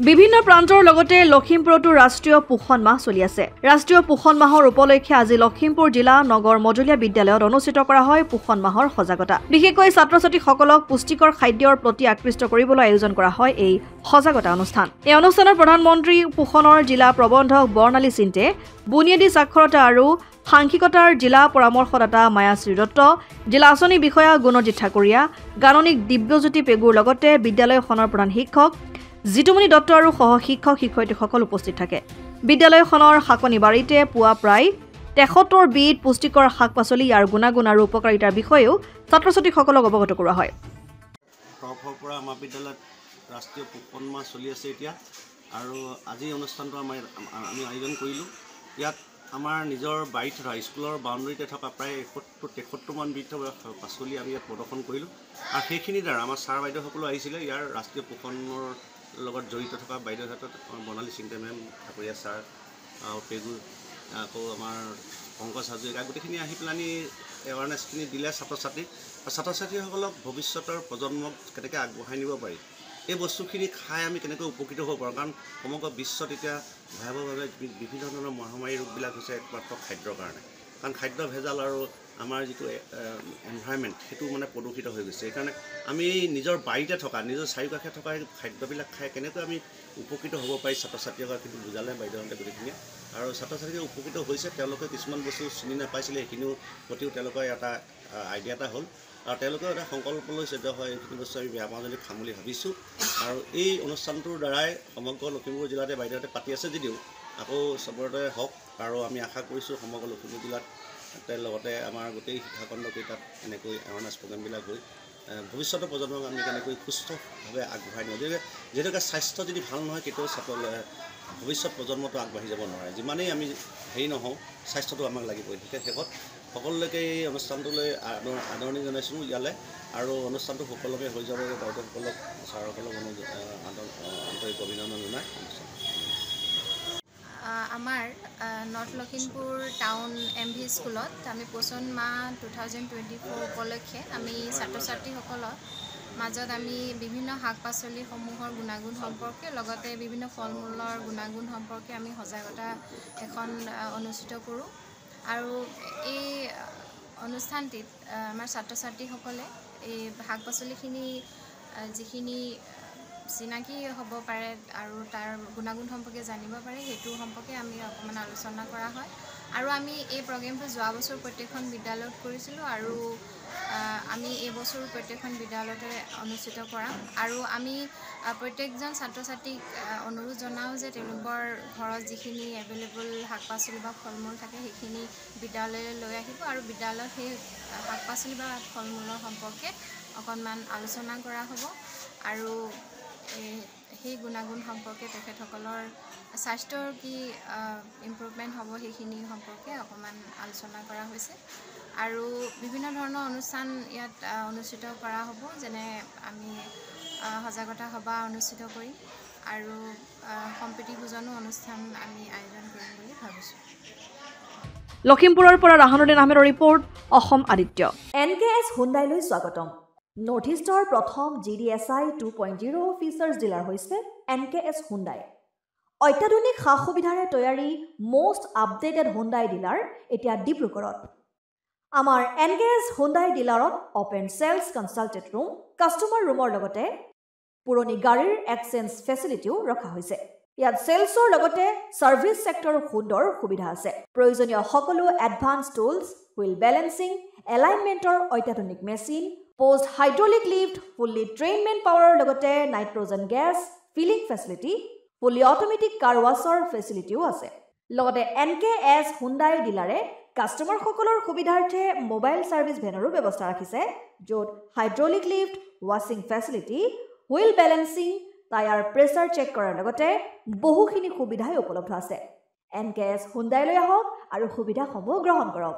বিভিন্ন প্ৰান্তৰ লগতে লখিমপুৰতো ৰাষ্ট্ৰীয় পোষণ মাহ চলি আছে। ৰাষ্ট্ৰীয় পোষণ মাহৰ উপলক্ষে আজি লখিমপুৰ জিলা নগৰ মজলীয়া বিদ্যালয়ত অনুষ্ঠিত কৰা হয় পোষণ মাহৰ সজাগতা। বিশেষকৈ ছাত্ৰ-ছাত্ৰীসকলক পুষ্টিকৰ খাদ্যৰ প্ৰতি আকৃষ্ট কৰিবলৈ আয়োজন কৰা হয় এই সজাগতা অনুষ্ঠান। এই অনুষ্ঠানত প্ৰধানমন্ত্ৰী পোষণৰ জিলা প্ৰবন্ধক বৰ্ণালী সিন্টে, বুনিয়াদী সাক্ষৰতা আৰু সাংখ্যিকতাৰ জিলা পৰামৰ্শদাতা মায়াশ্ৰী দত্ত, জিলা আঁচনি বিষয়া গুণজিৎ ঠাকুৰীয়া, গাণনিক দিব্যজ্যোতি পেগুৰ লগতে বিদ্যালয়খনৰ প্ৰধান শিক্ষক জিতুমণি দত্ত আৰু সহ শিক্ষক শিক্ষয়িত্ৰীসকল উপস্থিত থাকে। বিদ্যালয়খনৰ শাকনি বাৰীতে পুৱা প্ৰায় ৭৩ বিধ পুষ্টিকৰ শাক পাচলি ইয়াৰ গুণাগুণ আৰু উপকাৰিতাৰ বিষয়েও ছাত্ৰ-ছাত্ৰীসকলক অৱগত কৰোৱা হয়। পৰা আমাৰ বিদ্যালয়ত ৰাষ্ট্ৰীয় পোষণ মাহ চলি আছে এতিয়া, আৰু আজি অনুষ্ঠানটো আমি আয়োজন কৰিলোঁ। ইয়াত আমাৰ নিজৰ বাৰীত থকা স্কুলৰ বাউণ্ডেৰীতে থকা প্ৰায় ৭৩মান বিধ পাচলি আমি ইয়াত প্ৰদৰ্শন কৰিলোঁ, আৰু সেইখিনিৰ দ্বাৰা আমাৰ ছাৰ বাইদেউসকলো আহিছিলে। ইয়াৰ ৰাষ্ট্ৰীয় পোষণৰ লগত জড়িত থকা বাইদেউৰ ক্ষেত্ৰত বৰ্ণালী সিন্টে মেম, ঠাকুৰীয়া ছাৰ, পেগু, আকৌ আমাৰ পংকজ হাজৰিকা, গোটেইখিনি আহি পেলানি এৱাৰনেছখিনি দিলে ছাত্ৰ-ছাত্ৰীসকলক ভৱিষ্যতৰ প্ৰজন্মক কেনেকৈ আগবঢ়াই নিব পাৰি, এই বস্তুখিনি খাই আমি কেনেকৈ উপকৃত হ'ব পাৰোঁ। কাৰণ সমগ্ৰ বিশ্বত এতিয়া ভয়াৱহভাৱে বিভিন্ন ধৰণৰ মহামাৰী ৰোগবিলাক হৈছে একমাত্ৰ খাদ্যৰ কাৰণে। কাৰণ খাদ্য ভেজাল আৰু আমাৰ যিটো এনভাইৰনমেণ্ট সেইটো মানে প্ৰদূষিত হৈ গৈছে। সেইকাৰণে আমি নিজৰ বাৰীতে থকা, নিজৰ চাৰিওকাষে থকা খাদ্যবিলাক খাই কেনেকৈ আমি উপকৃত হ'ব পাৰি ছাত্ৰ-ছাত্ৰীসকলক কিন্তু বুজালে বাইদেউহঁতে গোটেইখিনিয়ে, আৰু ছাত্ৰ-ছাত্ৰীয়ে উপকৃত হৈছে। তেওঁলোকে কিছুমান বস্তু চিনি নাপাইছিলে, সেইখিনিও প্ৰতিও তেওঁলোকৰ এটা আইডিয়া এটা হ'ল, আৰু তেওঁলোকেও এটা সংকল্প লৈছে যে হয় এইখিনি বস্তু আমি বেয়া পাওঁ যদি খাম বুলি ভাবিছোঁ। আৰু এই অনুষ্ঠানটোৰ দ্বাৰাই সমগ্ৰ লখিমপুৰ জিলাতে বাইদেউহঁতে পাতি আছে যদিও আকৌ চবতে হওক, আৰু আমি আশা কৰিছোঁ সমগ্ৰ লখিমপুৰ জিলাত লগতে আমাৰ গোটেই শিক্ষাখণ্ডকেইটাত এনেকৈ এৱাৰনেছ প্ৰগ্ৰেমবিলাক হৈ ভৱিষ্যতৰ প্ৰজন্মক আমি কেনেকৈ সুস্থভাৱে আগবঢ়াই নিওঁ। যিহেতুকে স্বাস্থ্য যদি ভাল নহয় কেতিয়াও ভৱিষ্যত প্ৰজন্মটো আগবাঢ়ি যাব নোৱাৰে। যিমানেই আমি হেৰি নহওঁ, স্বাস্থ্যটো আমাক লাগিবই। গতিকে শেষত সকলোলৈকে এই অনুষ্ঠানটোলৈ আদৰণি জনাইছোঁ ইয়ালৈ, আৰু অনুষ্ঠানটো সুকলমে হৈ যাব বাইদেউসকলক, ছাৰসকলক আন্তৰিক অভিনন্দন জনাই। আমাৰ নৰ্থ লখিমপুৰ টাউন MV স্কুলত আমি পোষণ মাহ 2024 উপলক্ষে আমি ছাত্ৰ-ছাত্ৰীসকলৰ মাজত আমি বিভিন্ন শাক পাচলিসমূহৰ গুণাগুণ সম্পৰ্কে লগতে বিভিন্ন ফল মূলৰ গুণাগুণ সম্পৰ্কে আমি সজাগতা এখন অনুষ্ঠিত কৰোঁ। আৰু এই অনুষ্ঠানটিত আমাৰ ছাত্ৰ-ছাত্ৰীসকলে এই শাক পাচলিখিনি যিখিনি চিনাকি হ'ব পাৰে আৰু তাৰ গুণাগুণ সম্পৰ্কে জানিব পাৰে, সেইটো সম্পৰ্কে আমি অকণমান আলোচনা কৰা হয়। আৰু আমি এই প্ৰগ্ৰেমটো যোৱা বছৰ প্ৰত্যেকখন বিদ্যালয়ত কৰিছিলোঁ, আৰু আমি এই বছৰ প্ৰত্যেকখন বিদ্যালয়তে অনুষ্ঠিত কৰাম। আৰু আমি প্ৰত্যেকজন ছাত্ৰ ছাত্ৰীক অনুৰোধ জনাওঁ যে তেওঁলোকৰ ঘৰত যিখিনি এভেইলেবল শাক পাচলি বা ফল মূল থাকে সেইখিনি বিদ্যালয়লৈ লৈ আহিব, আৰু বিদ্যালয়ত সেই শাক পাচলি বা ফল মূলৰ সম্পৰ্কে অকণমান আলোচনা কৰা হ'ব, আৰু সেই গুণাগুণ সম্পৰ্কে তেখেতসকলৰ স্বাস্থ্যৰ কি ইম্প্ৰুভমেণ্ট হ'ব সেইখিনি সম্পৰ্কে অকণমান আলোচনা কৰা হৈছে। আৰু বিভিন্ন ধৰণৰ অনুষ্ঠান ইয়াত অনুষ্ঠিত কৰা হ'ব, যেনে আমি সজাগতা সভা অনুষ্ঠিত কৰিম, আৰু সম্প্ৰীতি ভোজনো অনুষ্ঠান আমি আয়োজন কৰিম বুলি ভাবিছোঁ। লখিমপুৰৰ পৰা ৰাহানুদ্দিন আহমেদৰ ৰিপৰ্ট, অসম আদিত্য। NKS হুণ্ডাইলৈ স্বাগতম। নৰ্থ ইষ্টৰ প্ৰথম GDSI 2.0 ফিচাৰ্ছ ডিলাৰ হৈছে NKS হুণ্ডাই। অত্যাধুনিক সা সুবিধাৰে তৈয়াৰী মষ্ট আপডেটেড হুণ্ডাই ডিলাৰ এতিয়া ডিব্ৰুগড়ত। আমাৰ NKS হুণ্ডাই ডিলাৰত open sales consulted room, customer ৰুমৰ লগতে পুৰণি গাড়ীৰ এক্সচেঞ্জ ফেচিলিটিও ৰখা হৈছে। ইয়াত চেলছৰ লগতে ছাৰ্ভিচ ছেক্টৰৰ সুন্দৰ সুবিধা আছে। প্ৰয়োজনীয় সকলো এডভান্স টুলছ, হুইল বেলেন্সিং, এলাইনমেণ্টৰ অত্যাধুনিক machine, post hydraulic lift, fully trained man পাৱাৰৰ লগতে nitrogen gas filling facility, fully automatic car ৱাছৰ ফেচিলিটিও আছে। লগতে NKS হুণ্ডাই ডিলাৰে কাষ্টমাৰসকলৰ সুবিধাৰ্থে মোবাইল ছাৰ্ভিচ ভেনৰো ব্যৱস্থা ৰাখিছে, য'ত হাইড্ৰলিক লিফ্ট, ৱাছিং facility, wheel balancing, tyre pressure check কৰাৰ লগতে বহুখিনি সুবিধাই উপলব্ধ আছে। NKS হুণ্ডাইলৈ আহক আৰু সুবিধাসমূহ গ্ৰহণ কৰক।